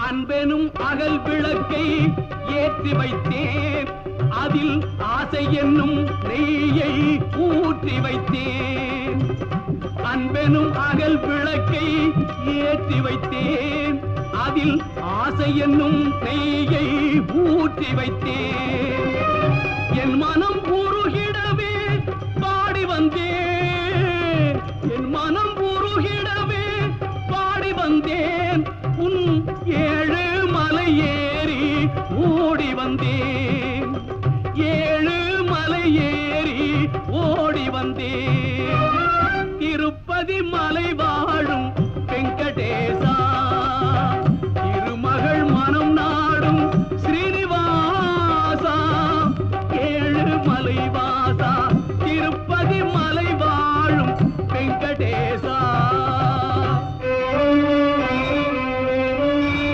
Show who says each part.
Speaker 1: அன்பெனும் அகல் விளக்கை ஏற்றி வைத்தேன், அதில் ஆசை என்னும் நெய்யை ஊற்றி வைத்தேன். அன்பெனும் அகல் விளக்கை ஏற்றி வைத்தேன், அதில் ஆசை என்னும் நெய்யை ஊற்றி வைத்தேன். என் மனம் உருகிடவே பாடி வந்தேன், என் மனம் உருகிடவே பாடி வந்தேன். உன் ஏழு மலை ஏறி ஓடி வந்தேன், ஏழு மலை ஏறி ஓடி வந்தேன். திருப்பதி மலை வாழும்